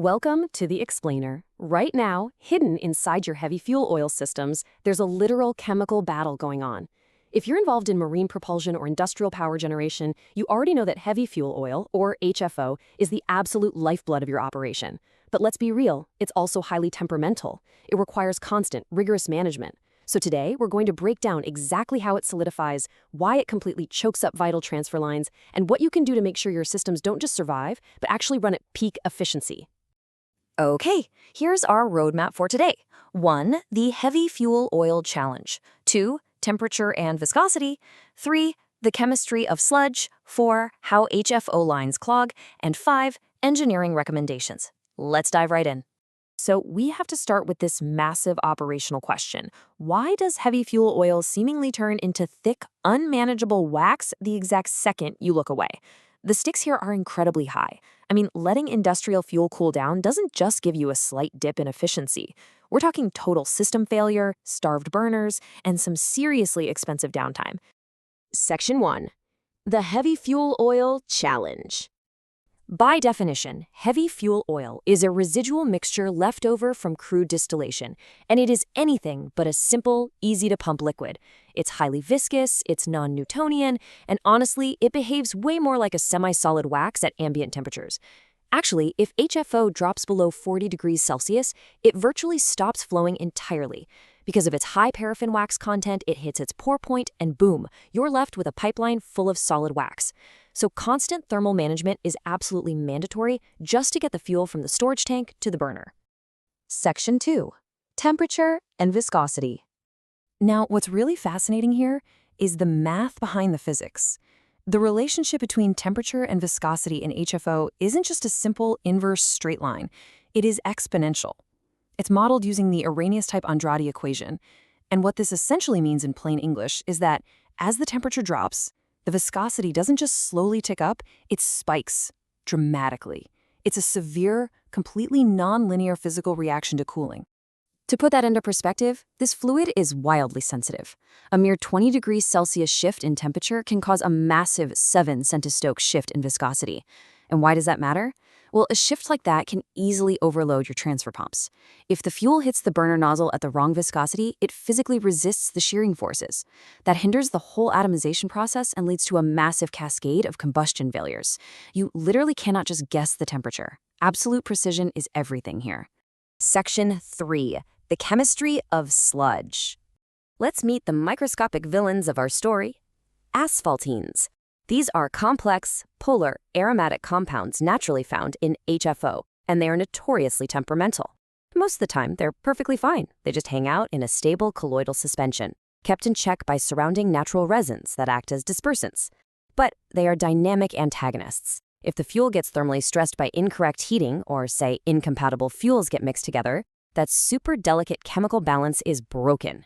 Welcome to the Explainer. Right now, hidden inside your heavy fuel oil systems, there's a literal chemical battle going on. If you're involved in marine propulsion or industrial power generation, you already know that heavy fuel oil, or HFO, is the absolute lifeblood of your operation. But let's be real, it's also highly temperamental. It requires constant, rigorous management. So today, we're going to break down exactly how it solidifies, why it completely chokes up vital transfer lines, and what you can do to make sure your systems don't just survive, but actually run at peak efficiency. Okay, here's our roadmap for today. 1. The heavy fuel oil challenge. 2. Temperature and viscosity. 3. The chemistry of sludge. 4. How HFO lines clog. And 5. Engineering recommendations. Let's dive right in. So we have to start with this massive operational question. Why does heavy fuel oil seemingly turn into thick, unmanageable wax the exact second you look away? The stakes here are incredibly high. I mean, letting industrial fuel cool down doesn't just give you a slight dip in efficiency. We're talking total system failure, starved burners, and some seriously expensive downtime. Section 1. The Heavy Fuel Oil Challenge. By definition, heavy fuel oil is a residual mixture left over from crude distillation, and it is anything but a simple, easy-to-pump liquid. It's highly viscous, it's non-Newtonian, and honestly, it behaves way more like a semi-solid wax at ambient temperatures. Actually, if HFO drops below 40 degrees Celsius, it virtually stops flowing entirely. Because of its high paraffin wax content, it hits its pour point, and boom, you're left with a pipeline full of solid wax. So constant thermal management is absolutely mandatory just to get the fuel from the storage tank to the burner. Section 2. Temperature and viscosity. Now, what's really fascinating here is the math behind the physics. The relationship between temperature and viscosity in HFO isn't just a simple inverse straight line. It is exponential. It's modeled using the Arrhenius-type Andrade equation. And what this essentially means in plain English is that as the temperature drops, the viscosity doesn't just slowly tick up, it spikes dramatically. It's a severe, completely non-linear physical reaction to cooling. To put that into perspective, this fluid is wildly sensitive. A mere 20 degrees Celsius shift in temperature can cause a massive 7 centistokes shift in viscosity. And why does that matter? Well, a shift like that can easily overload your transfer pumps. If the fuel hits the burner nozzle at the wrong viscosity, it physically resists the shearing forces. That hinders the whole atomization process and leads to a massive cascade of combustion failures. You literally cannot just guess the temperature. Absolute precision is everything here. Section 3. The chemistry of sludge. Let's meet the microscopic villains of our story, asphaltenes. These are complex, polar, aromatic compounds naturally found in HFO, and they are notoriously temperamental. Most of the time, they're perfectly fine. They just hang out in a stable colloidal suspension, kept in check by surrounding natural resins that act as dispersants. But they are dynamic antagonists. If the fuel gets thermally stressed by incorrect heating, or say incompatible fuels get mixed together, that super delicate chemical balance is broken.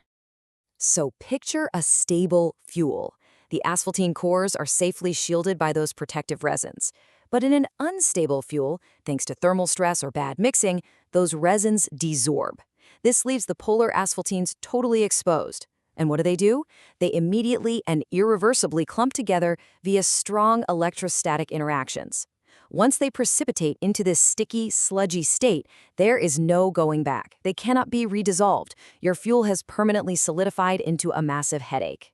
So picture a stable fuel. The asphaltene cores are safely shielded by those protective resins. But in an unstable fuel, thanks to thermal stress or bad mixing, those resins desorb. This leaves the polar asphaltenes totally exposed. And what do? They immediately and irreversibly clump together via strong electrostatic interactions. Once they precipitate into this sticky, sludgy state, there is no going back. They cannot be redissolved. Your fuel has permanently solidified into a massive headache.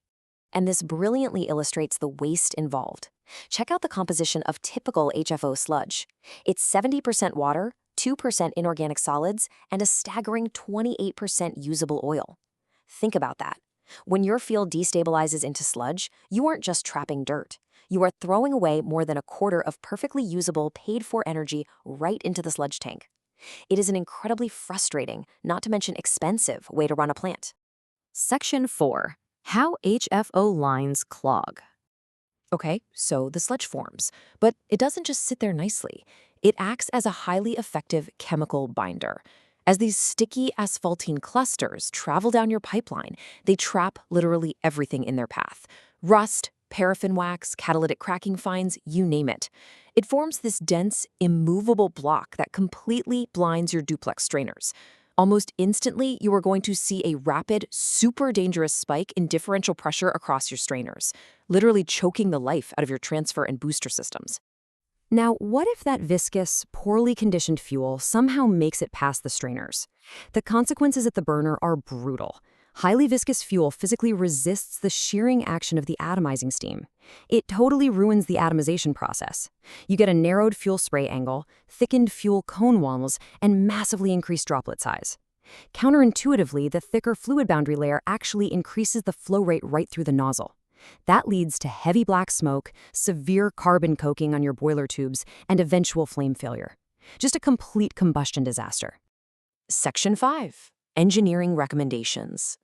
And this brilliantly illustrates the waste involved. Check out the composition of typical HFO sludge. It's 70% water, 2% inorganic solids, and a staggering 28% usable oil. Think about that. When your fuel destabilizes into sludge, you aren't just trapping dirt. You are throwing away more than a quarter of perfectly usable, paid-for energy right into the sludge tank. It is an incredibly frustrating, not to mention expensive, way to run a plant. Section 4. How HFO lines clog. Okay, so the sludge forms, but it doesn't just sit there nicely. It acts as a highly effective chemical binder. As these sticky asphaltene clusters travel down your pipeline, they trap literally everything in their path. Rust, paraffin wax, catalytic cracking fines, you name it. It forms this dense, immovable block that completely blinds your duplex strainers. Almost instantly, you are going to see a rapid, super dangerous spike in differential pressure across your strainers, literally choking the life out of your transfer and booster systems. Now, what if that viscous, poorly conditioned fuel somehow makes it past the strainers? The consequences at the burner are brutal. Highly viscous fuel physically resists the shearing action of the atomizing steam. It totally ruins the atomization process. You get a narrowed fuel spray angle, thickened fuel cone walls, and massively increased droplet size. Counterintuitively, the thicker fluid boundary layer actually increases the flow rate right through the nozzle. That leads to heavy black smoke, severe carbon coking on your boiler tubes, and eventual flame failure. Just a complete combustion disaster. Section 5. Engineering Recommendations.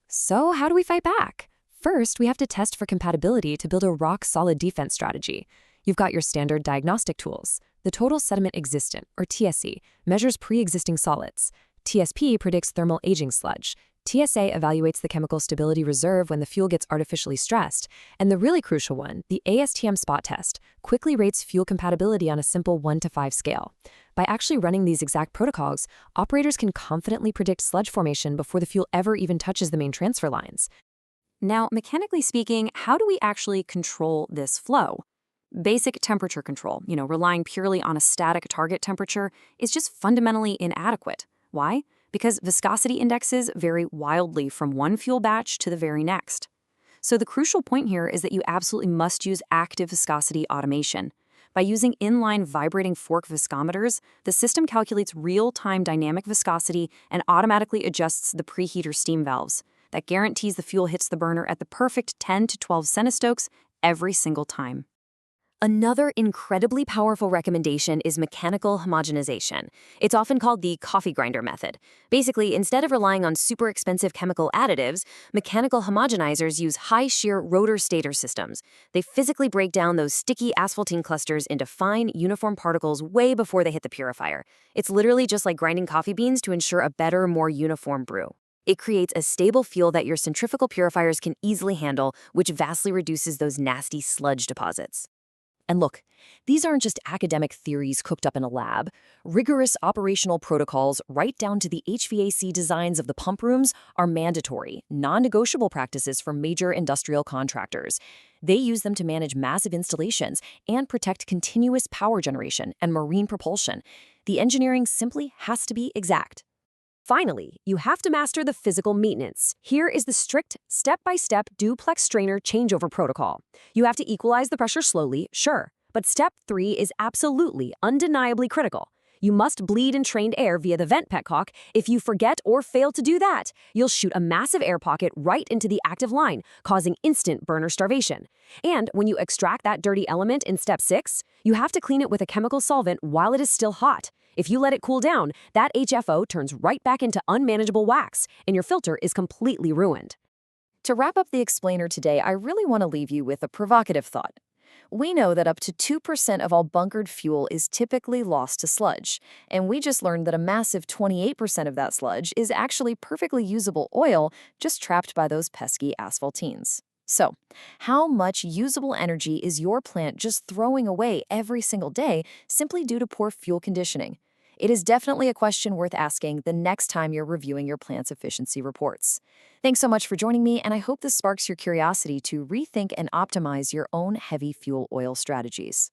So how do we fight back? First, we have to test for compatibility to build a rock-solid defense strategy. You've got your standard diagnostic tools. The Total Sediment Existent, or TSE, measures pre-existing solids. TSP predicts thermal aging sludge. TSA evaluates the chemical stability reserve when the fuel gets artificially stressed. And the really crucial one, the ASTM spot test, quickly rates fuel compatibility on a simple 1 to 5 scale. By actually running these exact protocols, operators can confidently predict sludge formation before the fuel ever even touches the main transfer lines. Now, mechanically speaking, how do we actually control this flow? Basic temperature control, relying purely on a static target temperature, is just fundamentally inadequate. Why? Because viscosity indexes vary wildly from one fuel batch to the very next. So the crucial point here is that you absolutely must use active viscosity automation. By using inline vibrating fork viscometers, the system calculates real-time dynamic viscosity and automatically adjusts the preheater steam valves. That guarantees the fuel hits the burner at the perfect 10 to 12 centistokes every single time. Another incredibly powerful recommendation is mechanical homogenization. It's often called the coffee grinder method. Basically, instead of relying on super expensive chemical additives, mechanical homogenizers use high-shear rotor-stator systems. They physically break down those sticky asphaltene clusters into fine, uniform particles way before they hit the purifier. It's literally just like grinding coffee beans to ensure a better, more uniform brew. It creates a stable fuel that your centrifugal purifiers can easily handle, which vastly reduces those nasty sludge deposits. And look, these aren't just academic theories cooked up in a lab. Rigorous operational protocols, right down to the HVAC designs of the pump rooms, are mandatory, non-negotiable practices for major industrial contractors. They use them to manage massive installations and protect continuous power generation and marine propulsion. The engineering simply has to be exact. Finally, you have to master the physical maintenance. Here is the strict, step-by-step duplex strainer changeover protocol. You have to equalize the pressure slowly, sure, but step 3 is absolutely, undeniably critical. You must bleed entrained air via the vent petcock. If you forget or fail to do that, you'll shoot a massive air pocket right into the active line, causing instant burner starvation. And when you extract that dirty element in step 6, you have to clean it with a chemical solvent while it is still hot. If you let it cool down, that HFO turns right back into unmanageable wax, and your filter is completely ruined. To wrap up the explainer today, I really want to leave you with a provocative thought. We know that up to 2% of all bunkered fuel is typically lost to sludge, and we just learned that a massive 28% of that sludge is actually perfectly usable oil just trapped by those pesky asphaltenes. So, how much usable energy is your plant just throwing away every single day simply due to poor fuel conditioning? It is definitely a question worth asking the next time you're reviewing your plant's efficiency reports. Thanks so much for joining me, and I hope this sparks your curiosity to rethink and optimize your own heavy fuel oil strategies.